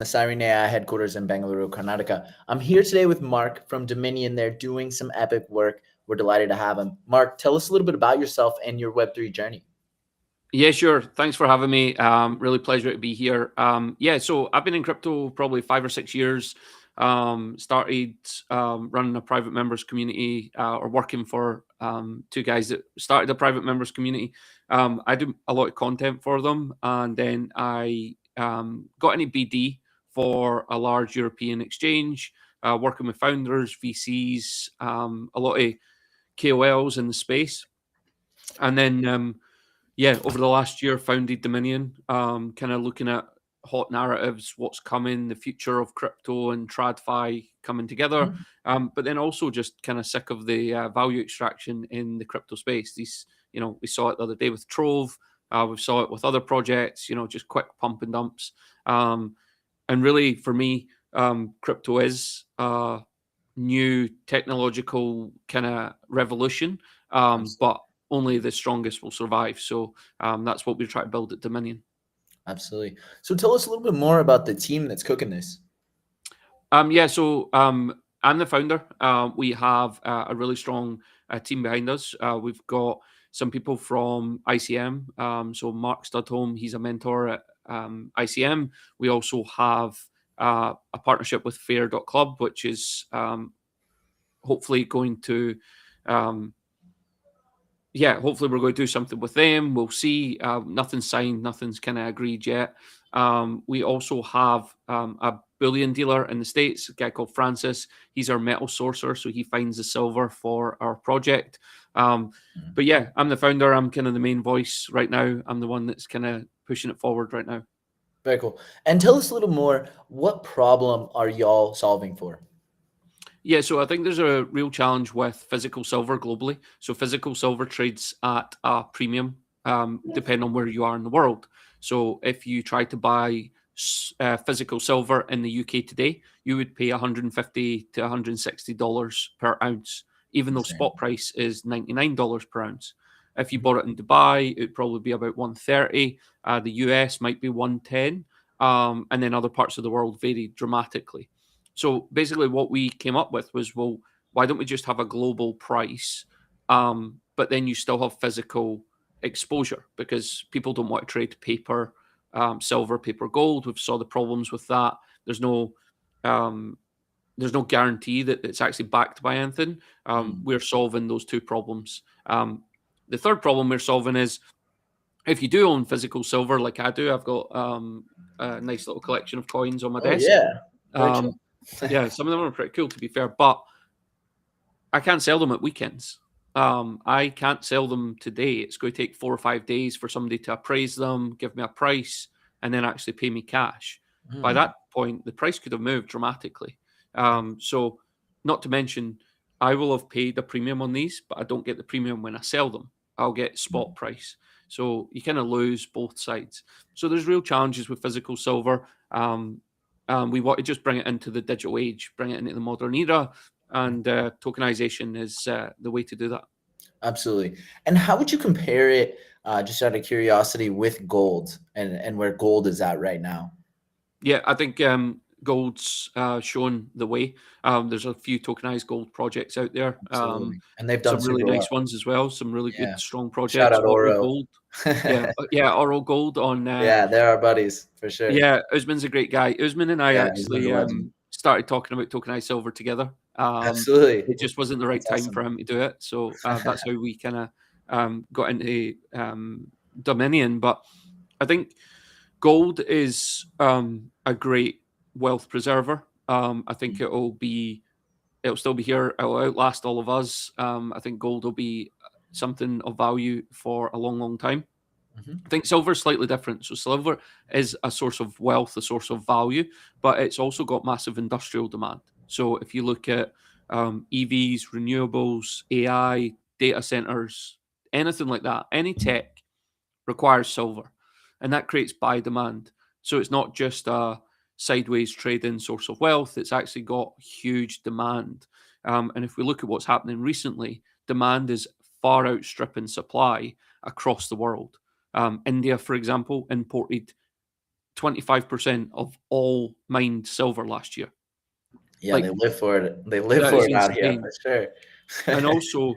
the Siren AI headquarters in Bangalore, Karnataka. I'm here today with Mark from Dominion. They're doing some epic work. We're delighted to have him. Mark, tell us a little bit about yourself and your Web3 journey. Yeah, sure. Thanks for having me. Really pleasure to be here. Yeah, so I've been in crypto probably 5 or 6 years. Started running a private members community or working for two guys that started a private members community. I do a lot of content for them, and then I got into BD for a large European exchange, working with founders, VCs, a lot of KOLs in the space, and then. Yeah, over the last year, founded Dominion, kind of looking at hot narratives, what's coming, the future of crypto and TradFi coming together. Mhm. But then also just kind of sick of the value extraction in the crypto space. We saw it the other day with Trove. We saw it with other projects, just quick pump and dumps. And really, for me, crypto is a new technological kind of revolution. Absolutely. But only the strongest will survive. So that's what we try to build at Dominion. Absolutely. So tell us a little bit more about the team that's cooking this. Yeah, so I'm the founder. We have a really strong team behind us. We've got some people from ICM. So Mark Studholme, he's a mentor at ICM. We also have a partnership with Fair.club, which is hopefully going to um, hopefully we're going to do something with them. We'll see. Nothing's signed, nothing's kind of agreed yet. We also have a bullion dealer in the States, a guy called Francis. He's our metal sourcer, so he finds the silver for our project. But yeah, I'm the founder. I'm kind of the main voice right now. I'm the one that's kind of pushing it forward right now. Very cool. And tell us a little more. What problem are y'all solving for? Yeah, so I think there's a real challenge with physical silver globally. So physical silver trades at a premium, depending on where you are in the world. So if you try to buy physical silver in the UK today, you would pay $150 to $160 per ounce, even though Insane. spot price is $99 per ounce. If you Mhm. bought it in Dubai, it'd probably be about 130. The US might be 110, and then other parts of the world vary dramatically. So basically, what we came up with was, well, why don't we just have a global price, but then you still have physical exposure because people don't want to trade paper, silver, paper, gold. We've saw the problems with that. There's no um, there's no guarantee that it's actually backed by anything. Mm. We're solving those two problems. The third problem we're solving is if you do own physical silver, like I do, I've got a nice little collection of coins on my Oh desk. yeah, very chill. Um, yeah, some of them are pretty cool to be fair, but I can't sell them at weekends. I can't sell them today. It's going to take 4 or 5 days for somebody to appraise them, give me a price, and then actually pay me cash. By Mhm. that point, the price could have moved dramatically. So, not to mention, I will have paid a premium on these, but I don't get the premium when I sell them. I'll get spot price. So you kind of lose both sides. So there's real challenges with physical silver. We want to just bring it into the digital age, bring it into the modern era, and tokenization is the way to do that. Absolutely. And how would you compare it, just out of curiosity, with gold and where gold is at right now? Yeah, I think gold's shown the way. There's a few tokenized gold projects out there. Absolutely. And they've done Some really super well. nice ones as well. Some really Yeah. good, strong Shout projects. out Oro Oro. Gold. Yeah, Oro Gold on. Yeah, they're our buddies for sure. Yeah, Usman's a great guy. Usman and I Yeah, he's been a actually legend. started talking about tokenized silver together. Absolutely. It just wasn't the right That's time for awesome. him to do it. So that's how we kind of got into Dominion. But I think gold is a great wealth preserver. I think it'll still be here. It'll outlast all of us. I think gold will be something of value for a long, long time. Mhm. I think silver is slightly different. So silver is a source of wealth, a source of value, but it's also got massive industrial demand. So if you look at EVs, renewables, AI, data centers, anything like that, any tech requires silver, and that creates buy demand. So it's not just a sideways trading source of wealth; it's actually got huge demand. And if we look at what's happening recently, demand is far outstripping supply across the world. India, for example, imported 25% of all mined silver last year. Yeah, Like, they live for it. They live that for is it out here insane. for sure. And also,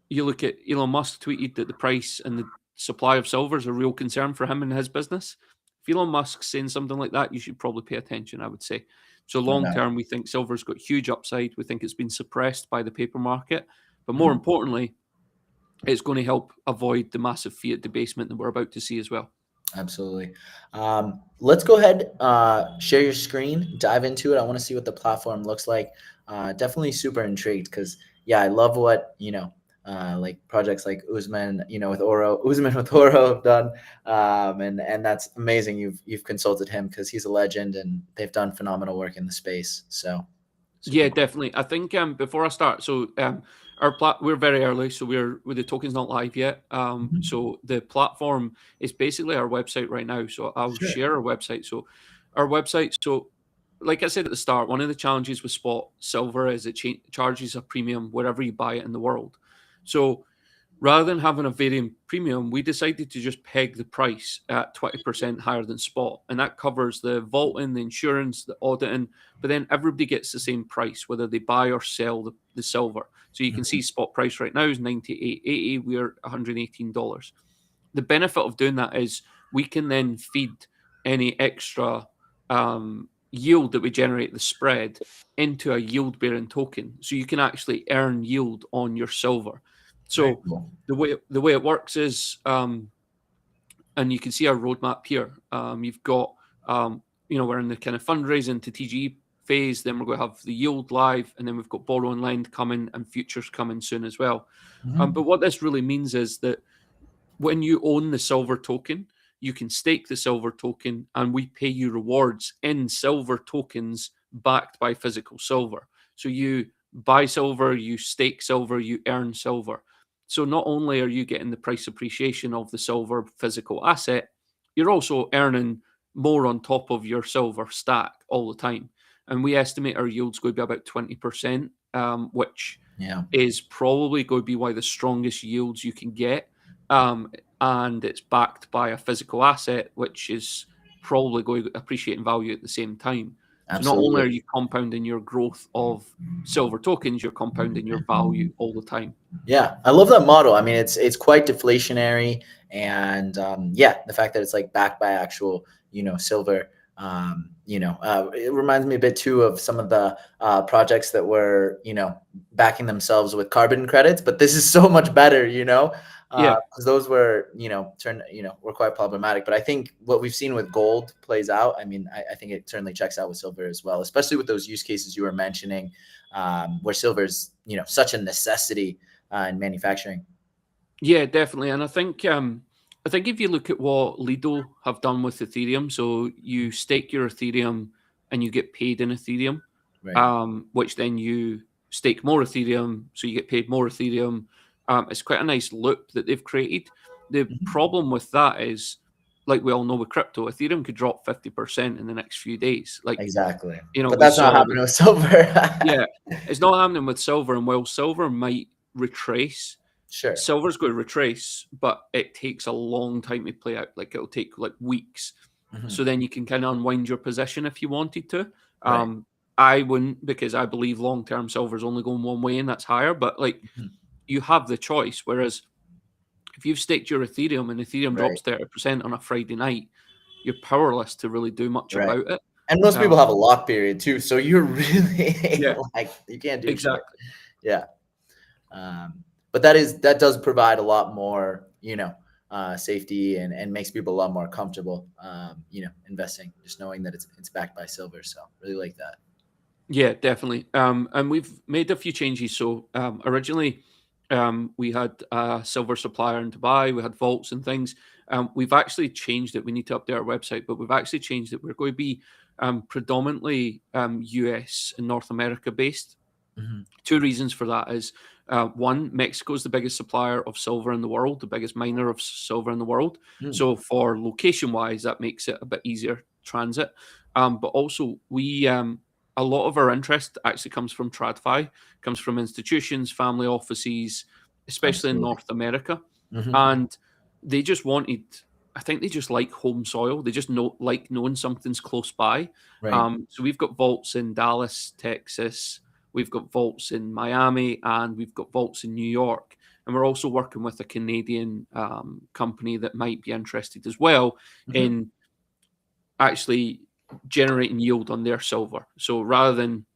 you look at Elon Musk tweeted that the price and the supply of silver is a real concern for him and his business. If Elon Musk's saying something like that, you should probably pay attention, I would say. So No long doubt. term, we think silver's got huge upside. We think it's been suppressed by the paper market. But more Mhm. importantly, it's going to help avoid the massive fiat debasement that we're about to see as well. Absolutely. Let's go ahead, share your screen, dive into it. I want to see what the platform looks like. Definitely super intrigued because, yeah, I love what, like projects like Usman, with Usman with Oro have done. And that's amazing. You've consulted him because he's a legend and they've done phenomenal work in the space. So super Yeah, cool. definitely. I think before I start, so we're very early, so the token's not live yet. Mhm. So the platform is basically our website right now. So I'll Sure. share our website. So our website. So like I said at the start, one of the challenges with spot silver is it charges a premium wherever you buy it in the world. So rather than having a variant premium, we decided to just peg the price at 20% higher than spot. And that covers the vaulting, the insurance, the auditing, but then everybody gets the same price, whether they buy or sell the silver. So you can Mhm. see spot price right now is $98.80. We're $118. The benefit of doing that is we can then feed any extra yield that we generate, the spread, into a yield bearing token. So you can actually earn yield on your silver. Very So cool. the way it works is, and you can see our roadmap here. You've got, we're in the kind of fundraising to TGE phase. Then we're going to have the yield live, and then we've got borrow and lend coming, and futures coming soon as well. Mhm. But what this really means is that when you own the silver token, you can stake the silver token, and we pay you rewards in silver tokens backed by physical silver. So you buy silver, you stake silver, you earn silver. So not only are you getting the price appreciation of the silver physical asset, you're also earning more on top of your silver stack all the time. And we estimate our yield's going to be about 20%, which Yeah. is probably going to be one of the strongest yields you can get. And it's backed by a physical asset, which is probably going to appreciate in value at the same time. So not only are Absolutely. you compounding your growth of silver tokens, you're compounding your value all the time. Yeah, I love that model. I mean, it's quite deflationary, and yeah, the fact that it's like backed by actual, silver. It reminds me a bit too of some of the projects that were, backing themselves with carbon credits. But this is so much better, Yeah, because those were, were quite problematic. But I think what we've seen with gold plays out. I mean, I think it certainly checks out with silver as well, especially with those use cases you were mentioning, where silver is, such a necessity in manufacturing. yeah, definitely. And I think if you look at what Lido have done with Ethereum, so you stake your Ethereum and you get paid in Ethereum, Right. which then you stake more Ethereum, so you get paid more Ethereum. It's quite a nice loop that they've created. The Mhm. problem with that is, like we all know with crypto, Ethereum could drop 50% in the next few days. Like, Exactly. But we that's not saw happening with silver. yeah, it's not happening with silver. And while silver might retrace, Sure. silver's going to retrace, but it takes a long time to play out. Like, it'll take like weeks. Mhm. So then you can kind of unwind your position if you wanted to. Right. I wouldn't, because I believe long term silver's only going one way, and that's higher. But like, Mhm. you have the choice. Whereas if you've staked your Ethereum and Ethereum Right. drops 30% on a Friday night, you're powerless to really do much Right. about it. And most people Um, have a lock period too, so you're really yeah, like you can't do shit. exactly. Yeah. But that does provide a lot more, safety and makes people a lot more comfortable, investing, just knowing that it's backed by silver. So really like that. Yeah, definitely. And we've made a few changes. So originally, we had a silver supplier in Dubai. We had vaults and things. We've actually changed it. We need to update our website, but we've actually changed it. We're going to be predominantly US and North America based. Mhm. Two reasons for that is, one, Mexico is the biggest supplier of silver in the world, the biggest miner of silver in the world. Mm. So for location wise, that makes it a bit easier transit. But also, we a lot of our interest actually comes from TradFi, comes from institutions, family offices, especially in Absolutely. North America, Mhm. and they just wanted I think they just like home soil. They just like knowing something's close by. Right. So we've got vaults in Dallas, Texas. We've got vaults in Miami, and we've got vaults in New York. And we're also working with a Canadian company that might be interested as well Mhm. in actually generating yield on their silver. So rather than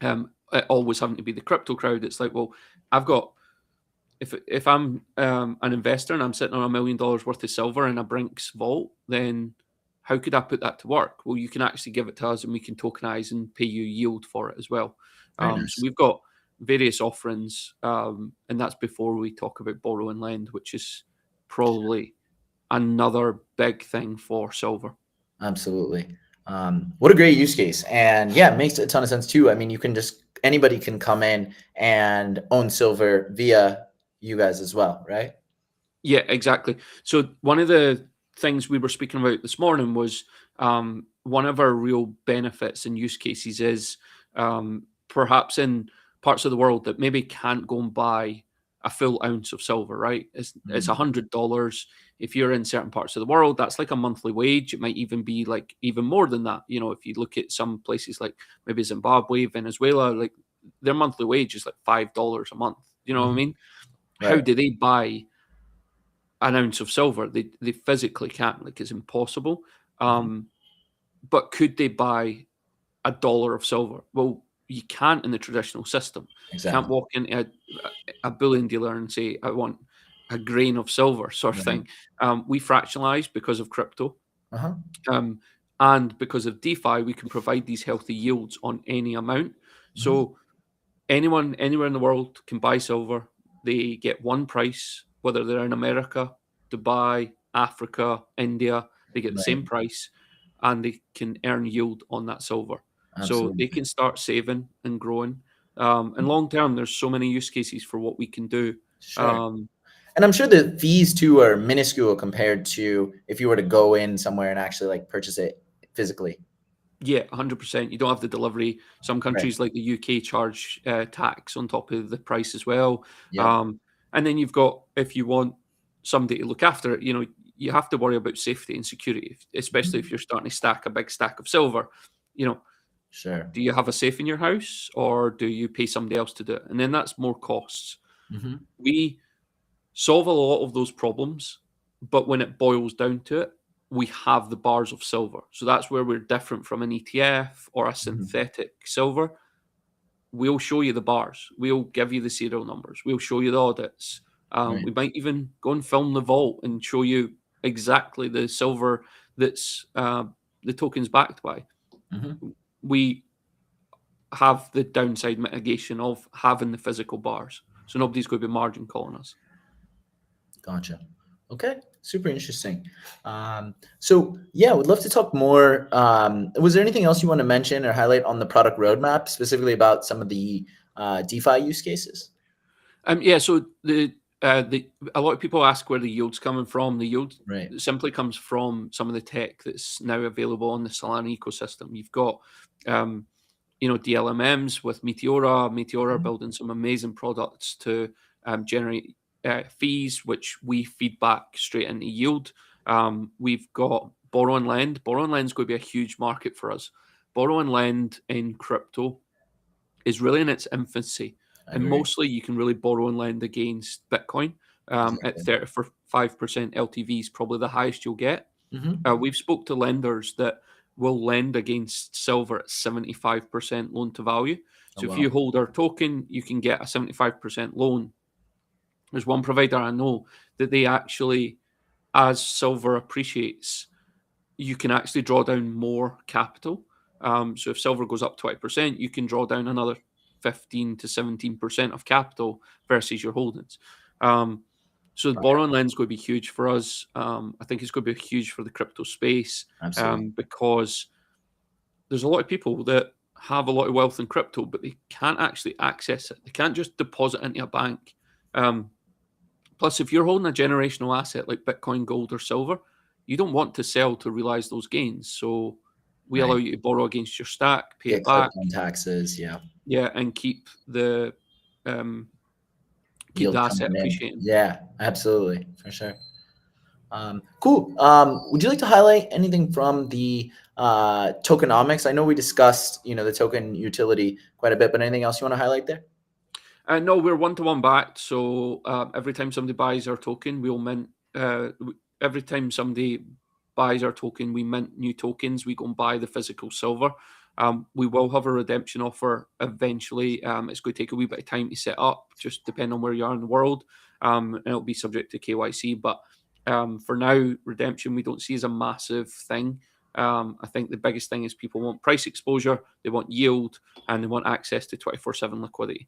it always having to be the crypto crowd, it's like, well, I've got if I'm an investor and I'm sitting on $1 million worth of silver in a Brinks vault, then how could I put that to work? Well, you can actually give it to us, and we can tokenize and pay you yield for it as well. Very So nice. we've got various offerings, and that's before we talk about borrow and lend, which is probably another big thing for silver. Absolutely. What a great use case. And yeah, it makes a ton of sense too. I mean, you can just, anybody can come in and own silver via you guys as well, right? Yeah, exactly. So one of the things we were speaking about this morning was one of our real benefits and use cases is perhaps in parts of the world that maybe can't go and buy a full ounce of silver, right? It's Mhm. $100. If you're in certain parts of the world, that's like a monthly wage. It might even be like even more than that. You know, if you look at some places like maybe Zimbabwe, Venezuela, like their monthly wage is like $5 a month. You know what I Mhm. mean? How Right. do they buy an ounce of silver? They physically can't. Like it's impossible. Mhm. Um, but could they buy $1 of silver? Well, you can't in the traditional system. You can't Exactly. walk into a bullion dealer and say, "I want a grain of silver," sort of Right. thing. We fractionalize because of crypto, Uh-huh. um, and because of DeFi, we can provide these healthy yields on any amount. Mhm. So anyone anywhere in the world can buy silver. They get one price, whether they're in America, Dubai, Africa, India, they get the same Right. price and they can earn yield on that silver. So they Absolutely. can start saving and growing. And long term, there's so many use cases for what we can do. Sure. Um, And I'm sure the fees too are minuscule compared to if you were to go in somewhere and actually like purchase it physically. Yeah, 100%. You don't have the delivery. Some Right. countries like the UK charge tax on top of the price as well. Yep. Um, and then you've got, if you want somebody to look after it, you know, you have to worry about safety and security, especially if Mhm. you're starting to stack a big stack of silver. You know, Sure. do you have a safe in your house or do you pay somebody else to do it? And then that's more costs. Mhm. We solve a lot of those problems, but when it boils down to it, we have the bars of silver. So that's where we're different from an ETF or a Mhm. synthetic silver. We'll show you the bars. We'll give you the serial numbers. We'll show you the audits. Right. We might even go and film the vault and show you exactly the silver that's the token's backed by. Mhm. We have the downside mitigation of having the physical bars. So nobody's going to be margin calling us. Gotcha. Okay. Super interesting. So yeah, would love to talk more. Was there anything else you want to mention or highlight on the product roadmap, specifically about some of the DeFi use cases? Yeah, so the a lot of people ask where the yield's coming from. The yield Right. simply comes from some of the tech that's now available on the Solana ecosystem. You've got, um, you know, DLMMs with Meteora. Meteora Mhm. building some amazing products to generate fees, which we feed back straight into yield. We've got borrow and lend. Borrow and lend is going to be a huge market for us. Borrow and lend in crypto is really in its infancy, I and agree. mostly you can really borrow and lend against Bitcoin at Exactly. 35% LTV is probably the highest you'll get. Mhm. We've spoke to lenders that will lend against silver at 75% loan to value. Oh So if you wow. hold our token, you can get a 75% loan. There's one provider I know that they actually, as silver appreciates, you can actually draw down more capital. So if silver goes up 20%, you can draw down another 15 to 17% of capital versus your holdings. Um, so the Okay. borrow and lend is going to be huge for us. I think it's going to be huge for the crypto space Absolutely. because there's a lot of people that have a lot of wealth in crypto, but they can't actually access it. They can't just deposit into a bank. Um, Plus, if you're holding a generational asset like Bitcoin, gold, or silver, you don't want to sell to realize those gains. So we allow Right. you to borrow against your stack, pay Get it clipped back, on taxes. Yeah. yeah, and um, keep the Yield asset coming in. appreciating. Yeah. Absolutely. For sure. Cool. Would you like to highlight anything from the tokenomics? I know we discussed, the token utility quite a bit, but anything else you want to highlight there? No, we're one-to-one backed. So every time somebody buys our token, we'll mint. Every time somebody buys our token, we mint new tokens. We go and buy the physical silver. We will have a redemption offer eventually. It's going to take a wee bit of time to set up, just depending on where you are in the world. And it'll be subject to KYC. But for now, redemption we don't see as a massive thing. I think the biggest thing is people want price exposure, they want yield, and they want access to 24/7 liquidity.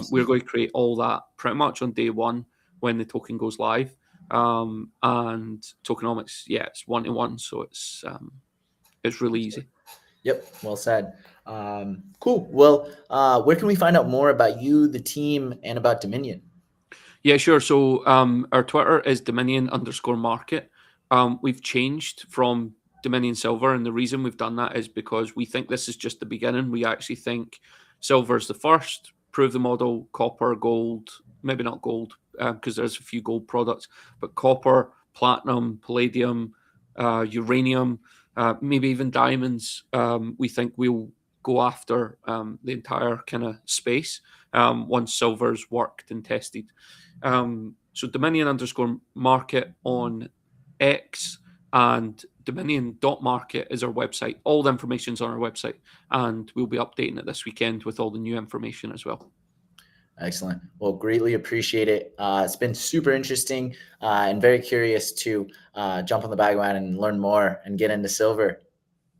We're going to create all that pretty much on day one when the token goes live. And tokenomics, yeah, it's one-to-one, so it's really easy. Yep, well said. Cool. Well, where can we find out more about you, the team, and about Dominion? Yeah, sure. So our Twitter is Dominion_market. We've changed from Dominion Silver, and the reason we've done that is because we think this is just the beginning. We actually think silver is the first. Prove the model, copper, gold, maybe not gold, because there's a few gold products, but copper, platinum, palladium, uranium, maybe even diamonds. We think we'll go after the entire kind of space once silver's worked and tested. So Dominion_market on X and Dominion.market is our website. All the information's on our website, and we'll be updating it this weekend with all the new information as well. Excellent. Well, greatly appreciate it. It's been super interesting and very curious to jump on the bandwagon and learn more and get into silver.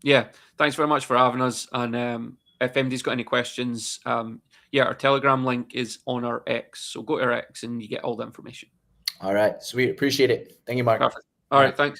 Yeah, thanks very much for having us. And if anybody's got any questions, our Telegram link is on our X. So go to our X and you get all the information. All right. Sweet. Appreciate it. Thank you, Mark. Perfect. All right. Thanks.